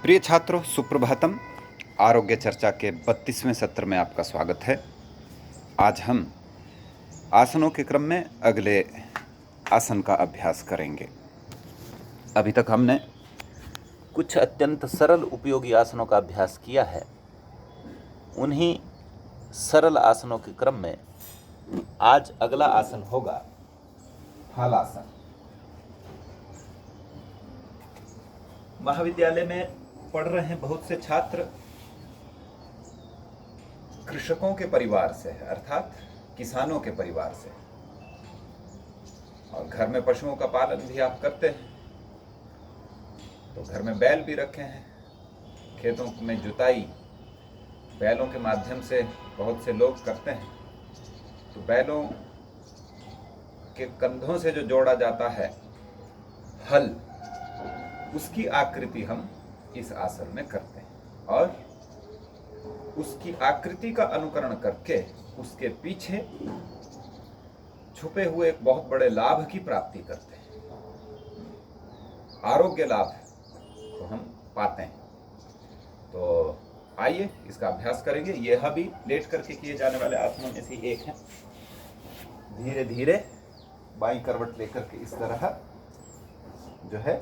प्रिय छात्रों, सुप्रभातम। आरोग्य चर्चा के 32वें सत्र में आपका स्वागत है। आज हम आसनों के क्रम में अगले आसन का अभ्यास करेंगे। अभी तक हमने कुछ अत्यंत सरल उपयोगी आसनों का अभ्यास किया है। उन्हीं सरल आसनों के क्रम में आज अगला आसन होगा हलासन। महाविद्यालय में पढ़ रहे हैं बहुत से छात्र कृषकों के परिवार से है, अर्थात किसानों के परिवार से, और घर में पशुओं का पालन भी आप करते हैं। तो घर में बैल भी रखे हैं। खेतों में जुताई बैलों के माध्यम से बहुत से लोग करते हैं। तो बैलों के कंधों से जो जोड़ा जाता है हल, उसकी आकृति हम इस आसन में करते हैं और उसकी आकृति का अनुकरण करके उसके पीछे छुपे हुए एक बहुत बड़े लाभ की प्राप्ति करते हैं। आरोग्य लाभ तो हम पाते हैं। तो आइए इसका अभ्यास करेंगे। यह भी लेट करके किए जाने वाले आसनों में से एक है। धीरे धीरे बाईं करवट लेकर के इस तरह जो है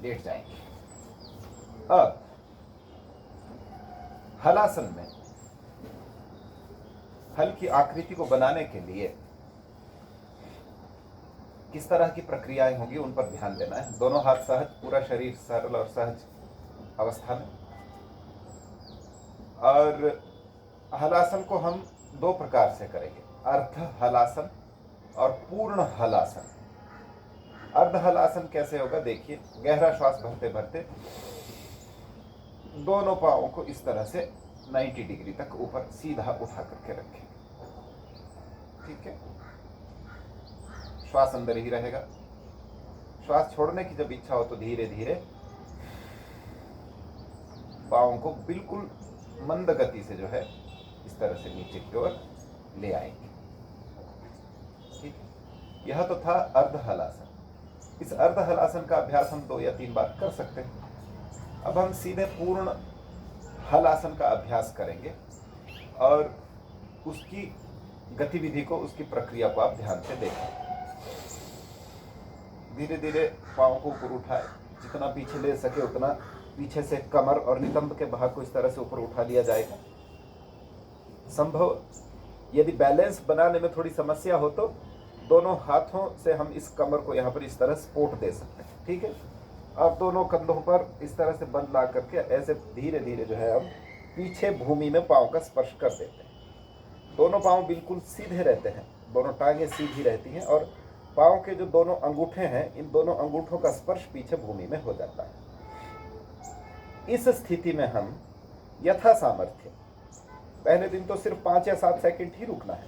लेट जाएंगे। अब हलासन में हल की आकृति को बनाने के लिए किस तरह की प्रक्रियाएं होंगी उन पर ध्यान देना है। दोनों हाथ सहज, पूरा शरीर सरल और सहज अवस्था में। और हलासन को हम दो प्रकार से करेंगे, अर्ध हलासन और पूर्ण हलासन। अर्ध हलासन कैसे होगा, देखिए। गहरा श्वास भरते भरते दोनों पांवों को इस तरह से 90 डिग्री तक ऊपर सीधा उठा करके रखें। ठीक है, श्वास अंदर ही रहेगा। श्वास छोड़ने की जब इच्छा हो तो धीरे धीरे पांवों को बिल्कुल मंद गति से जो है इस तरह से नीचे की ओर ले आएंगे। ठीक है, यह तो था अर्ध हलासन। इस अर्ध हलासन का अभ्यास हम 2 या 3 बार कर सकते हैं। अब हम सीधे पूर्ण हलासन का अभ्यास करेंगे और उसकी गतिविधि को, उसकी प्रक्रिया को आप ध्यान से देखें। धीरे धीरे पांव को ऊपर उठाए, जितना पीछे ले सके उतना पीछे से कमर और नितंब के भाग को इस तरह से ऊपर उठा लिया जाएगा। संभव यदि बैलेंस बनाने में थोड़ी समस्या हो तो दोनों हाथों से हम इस कमर को यहाँ पर इस तरह सपोर्ट दे सकते हैं। ठीक है, अब दोनों कंधों पर इस तरह से बंद ला करके ऐसे धीरे धीरे जो है हम पीछे भूमि में पांव का स्पर्श कर देते हैं। दोनों पांव बिल्कुल सीधे रहते हैं, दोनों टांगें सीधी रहती हैं और पांव के जो दोनों अंगूठे हैं, इन दोनों अंगूठों का स्पर्श पीछे भूमि में हो जाता है। इस स्थिति में हम यथा सामर्थ्य, पहले दिन तो सिर्फ 5 या 7 सेकंड ही रुकना है,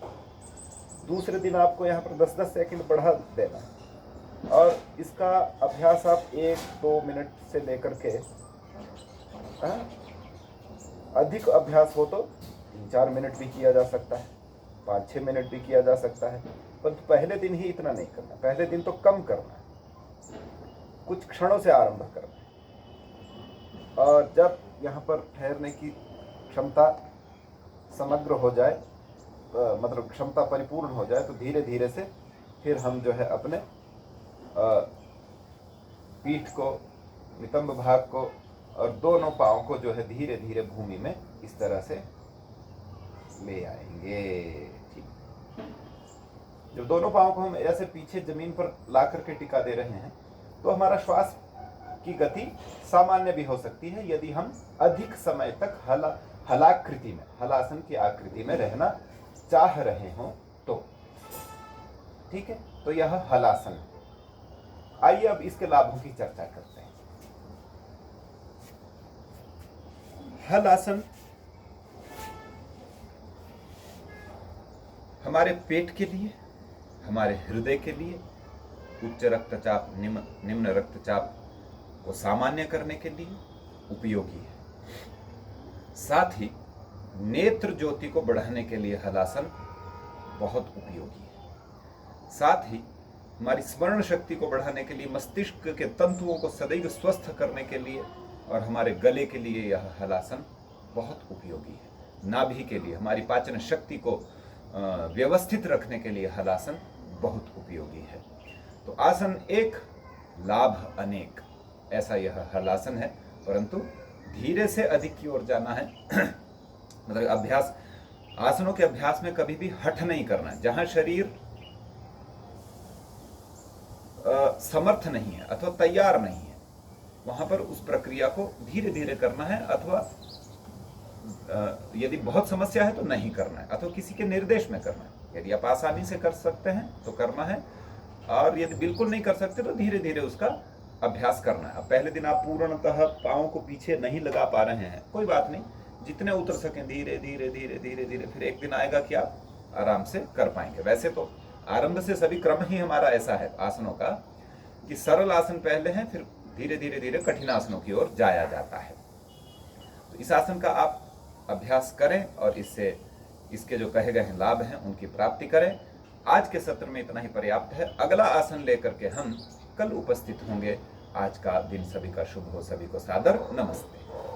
दूसरे दिन आपको यहाँ पर 10-10 सेकंड बढ़ा देना है। और इसका अभ्यास आप 1-2 मिनट से लेकर के अधिक अभ्यास हो तो 3-4 मिनट भी किया जा सकता है, 5-6 मिनट भी किया जा सकता है। परंतु पहले दिन ही इतना नहीं करना, पहले दिन तो कम करना है, कुछ क्षणों से आरंभ करना है। और जब यहाँ पर ठहरने की क्षमता समग्र हो जाए, मतलब क्षमता परिपूर्ण हो जाए, तो धीरे धीरे से फिर हम जो है अपने पीठ को, नितंब भाग को और दोनों पांव को जो है धीरे धीरे भूमि में इस तरह से ले आएंगे। ठीक, जब दोनों पांव को हम ऐसे पीछे जमीन पर ला करके टिका दे रहे हैं तो हमारा श्वास की गति सामान्य भी हो सकती है यदि हम अधिक समय तक हलाकृति में, हलासन की आकृति में रहना चाह रहे हों तो। ठीक है, तो यह हलासन है। आइए अब इसके लाभों की चर्चा करते हैं। हलासन हमारे पेट के लिए, हमारे हृदय के लिए, उच्च रक्तचाप, निम्न रक्तचाप को सामान्य करने के लिए उपयोगी है। साथ ही नेत्र ज्योति को बढ़ाने के लिए हलासन बहुत उपयोगी है। साथ ही हमारी स्मरण शक्ति को बढ़ाने के लिए, मस्तिष्क के तंतुओं को सदैव स्वस्थ करने के लिए और हमारे गले के लिए यह हलासन बहुत उपयोगी है। नाभि के लिए, हमारी पाचन शक्ति को व्यवस्थित रखने के लिए हलासन बहुत उपयोगी है। तो आसन एक, लाभ अनेक, ऐसा यह हलासन है। परंतु धीरे से अधिक की ओर जाना है। मतलब अभ्यास, आसनों के अभ्यास में कभी भी हठ नहीं करना है। जहां शरीर समर्थ नहीं है अथवा तैयार नहीं है, वहां पर उस प्रक्रिया को धीरे धीरे करना है, अथवा यदि बहुत समस्या है तो नहीं करना है, अथवा किसी के निर्देश में करना है। यदि आप आसानी से कर सकते हैं तो करना है, और यदि बिल्कुल नहीं कर सकते तो धीरे धीरे उसका अभ्यास करना है। अब पहले दिन आप पूर्णतः पाँव को पीछे नहीं लगा पा रहे हैं, कोई बात नहीं, जितने उतर सकें धीरे धीरे धीरे धीरे धीरे, फिर एक दिन आएगा कि आप आराम से कर पाएंगे। वैसे तो आरंभ से सभी क्रम ही हमारा ऐसा है आसनों का कि सरल आसन पहले हैं, फिर धीरे धीरे धीरे कठिन आसनों की ओर जाया जाता है। तो इस आसन का आप अभ्यास करें और इससे इसके जो कहे गए हैं लाभ हैं उनकी प्राप्ति करें। आज के सत्र में इतना ही पर्याप्त है। अगला आसन लेकर के हम कल उपस्थित होंगे। आज का दिन सभी का शुभ हो। सभी को सादर नमस्ते।